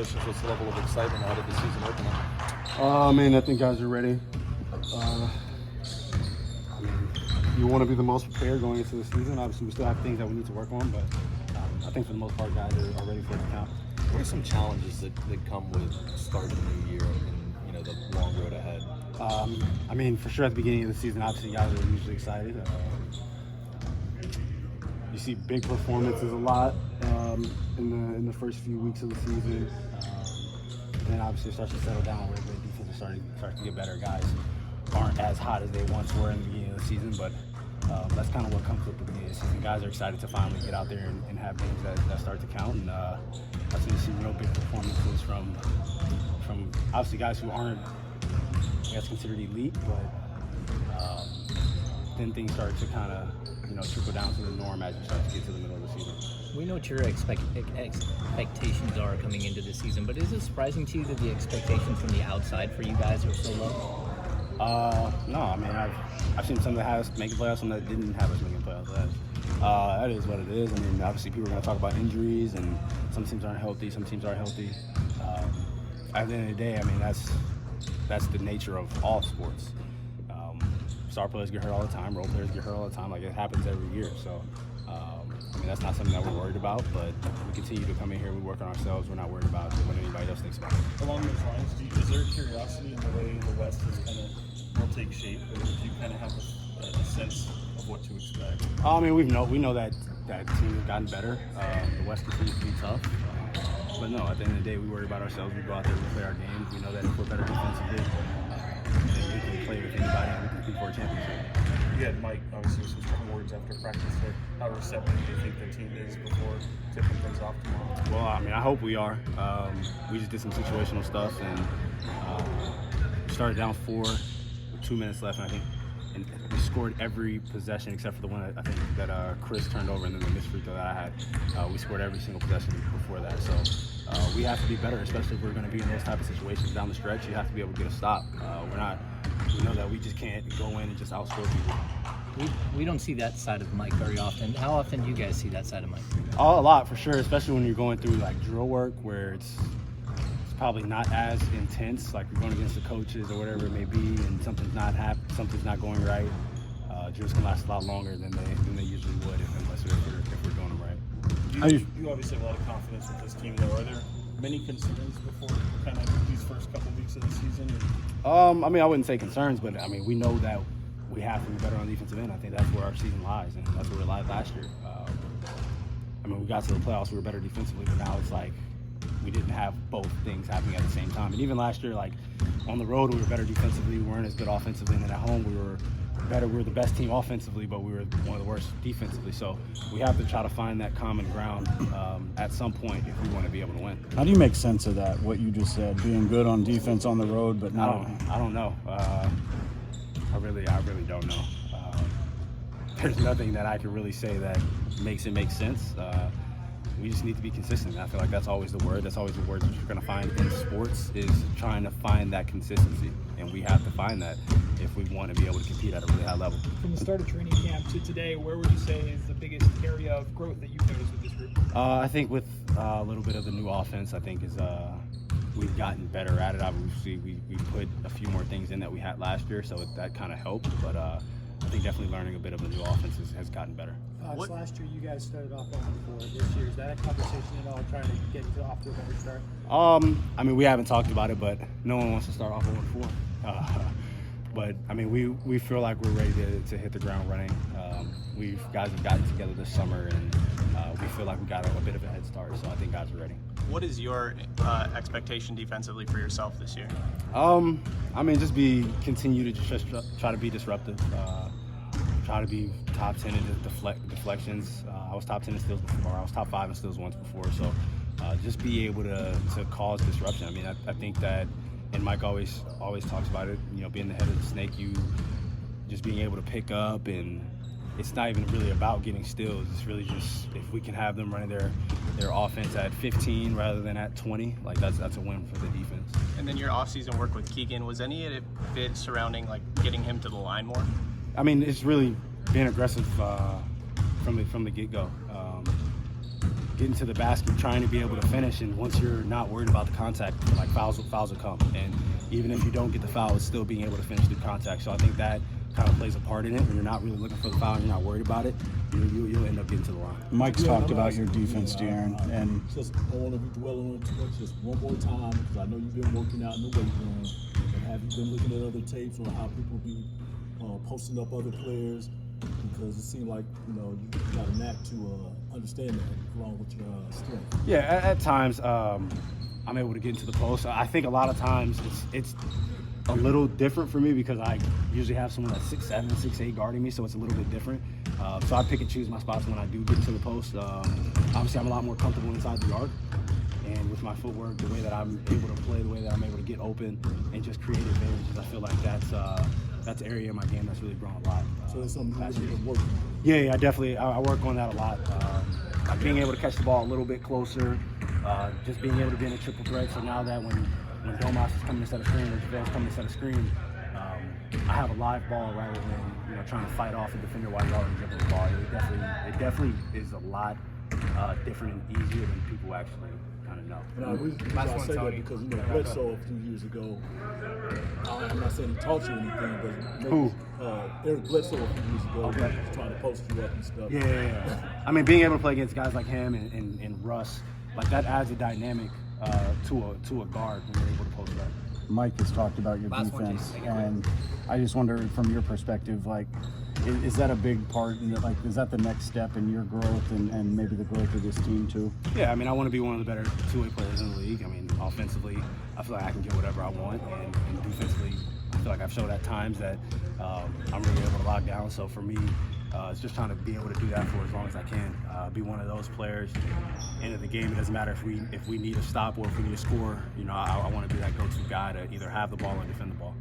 What's the level of excitement ahead of the season opening? I think guys are ready. You want to be the most prepared going into the season. Obviously, we still have things that we need to work on, but I think for the most part, guys are ready for it to count. What are some challenges that come with starting the new year and the long road ahead? For sure at the beginning of the season, obviously guys are usually excited. You see big performances a lot in the first few weeks of the season. And then obviously it starts to settle down where the defense starts to get better. Guys aren't as hot as they once were in the beginning of the season, but that's kind of what comes with the beginning of the season. Guys are excited to finally get out there and have games that start to count. And that's when you see real big performances from obviously guys who aren't, I guess, considered elite, but then things start to kind of trickle down to the norm as you start to get to the middle of the season. We know what your expectations are coming into the season, but is it surprising to you that the expectations from the outside for you guys are so low? No, I've seen some that had us making playoffs, some that didn't have us making playoffs. That is what it is. Obviously people are going to talk about injuries, and some teams aren't healthy, some teams are healthy. At the end of the day, that's the nature of all sports. Star players get hurt all the time, role players get hurt all the time. Like, it happens every year. So, that's not something that we're worried about, but we continue to come in here, we work on ourselves. We're not worried about what anybody else thinks about it. Along those lines, is there curiosity in the way the West is will take shape? Or do you kind of have a sense of what to expect? We know that team has gotten better. The West continues to be tough. But no, at the end of the day, we worry about ourselves. We go out there, we play our games. We know that if we're better defensively, then we can play with anybody and we can compete for a championship. You had Mike, obviously, some strong words after practice there. How receptive do you think the team is before tipping things off tomorrow? Well, I hope we are. We just did some situational stuff and started down 4 with 2 minutes left, and we scored every possession except for the one I think that Chris turned over, and then the missed free throw that I had. We scored every single possession before that. So we have to be better, especially if we're going to be in those type of situations down the stretch. You have to be able to get a stop. We know that we just can't go in and just outscore people. We don't see that side of Mike very often. How often do you guys see that side of Mike? A lot, for sure, especially when you're going through like drill work where it's probably not as intense, like you're going against the coaches or whatever it may be, and something's not going right. Drills can last a lot longer than they usually would if we're doing them right. You obviously have a lot of confidence with this team, though. Are there many concerns before kind of these first couple weeks of the season? I wouldn't say concerns, but we know that we have to be better on the defensive end. I think that's where our season lies, and that's where we lied last year. We got to the playoffs, we were better defensively, but now it's like we didn't have both things happening at the same time. And even last year, like on the road, we were better defensively. We weren't as good offensively, and then at home, we were better. We were the best team offensively, but we were one of the worst defensively. So we have to try to find that common ground at some point if we want to be able to win. How do you make sense of that, what you just said, being good on defense on the road, but not? I don't know. I really don't know. There's nothing that I can really say that makes it make sense. We just need to be consistent. I feel like that's always the word. That's always the word that you're going to find in sports, is trying to find that consistency. And we have to find that if we want to be able to compete at a really high level. From the start of training camp to today, where would you say is the biggest area of growth that you've noticed with this group? I think with a little bit of the new offense, I think we've gotten better at it. Obviously, we put a few more things in that we had last year, so that kind of helped. But I think definitely learning a bit of the new offense has gotten better. Last year, you guys started off 0-4. This year, is that a conversation at all, trying to get off to a better start? We haven't talked about it, but no one wants to start off 0-4. But we feel like we're ready to hit the ground running. Guys have gotten together this summer, and we feel like we got a bit of a head start. So I think guys are ready. What is your expectation defensively for yourself this year? Just continue to just try to be disruptive. Try to be top 10 in deflections. I was top 10 in steals before. I was top 5 in steals once before. So just be able to cause disruption. I think that, and Mike always talks about it, being the head of the snake, you just being able to pick up, and it's not even really about getting steals. It's really just if we can have them running their offense at 15 rather than at 20, like that's a win for the defense. And then your offseason work with Keegan, was any of it surrounding like getting him to the line more? It's really being aggressive from the get-go. getting to the basket, trying to be able to finish. And once you're not worried about the contact, like fouls will come. And even if you don't get the foul, it's still being able to finish through contact. So I think that kind of plays a part in it. When you're not really looking for the foul and you're not worried about it, you'll end up getting to the line. Mike's talked about your defense, De'Aaron, and just I don't want to be dwelling on it too much. Just one more time, because I know you've been working out in the weight room. And have you been looking at other tapes on how people be posting up other players? Because it seemed like you got a knack to understand that along with your strength. Yeah, at times I'm able to get into the post. I think a lot of times it's a little different for me because I usually have someone that's 6'7", 6'8" guarding me, so it's a little bit different. So I pick and choose my spots when I do get into the post. Obviously, I'm a lot more comfortable inside the arc, and with my footwork, the way that I'm able to play, the way that I'm able to get open and just create advantages, I feel like that's an area in my game that's really grown a lot. So it's something you've been working on. Yeah, I definitely I work on that a lot. Like being able to catch the ball a little bit closer, just being able to be in a triple threat. So now that when Domas is coming to set a screen or JaVale's coming to set a screen, I have a live ball rather than trying to fight off a defender while you're already dribbling the ball. It definitely is a lot different and easier than people actually kind of know. And I say that because Bledsoe a few years ago. I'm not saying he taught you anything, but Who? Eric Bledsoe a few years ago, Okay. was trying to post you up and stuff. Yeah. I mean, being able to play against guys like him and Russ, like that adds a dynamic to a guard when you're able to post up. Mike has talked about your Last one, defense, Jason. and I just wonder from your perspective, like, is that a big part? Like, is that the next step in your growth and maybe the growth of this team too? Yeah, I mean, I want to be one of the better two-way players in the league. I mean, offensively, I feel like I can get whatever I want, and defensively, I feel like I've showed at times that I'm really able to lock down. So for me, it's just trying to be able to do that for as long as I can. Be one of those players. End of the game, it doesn't matter if we need a stop or if we need a score. I want to be that go-to guy to either have the ball or defend the ball.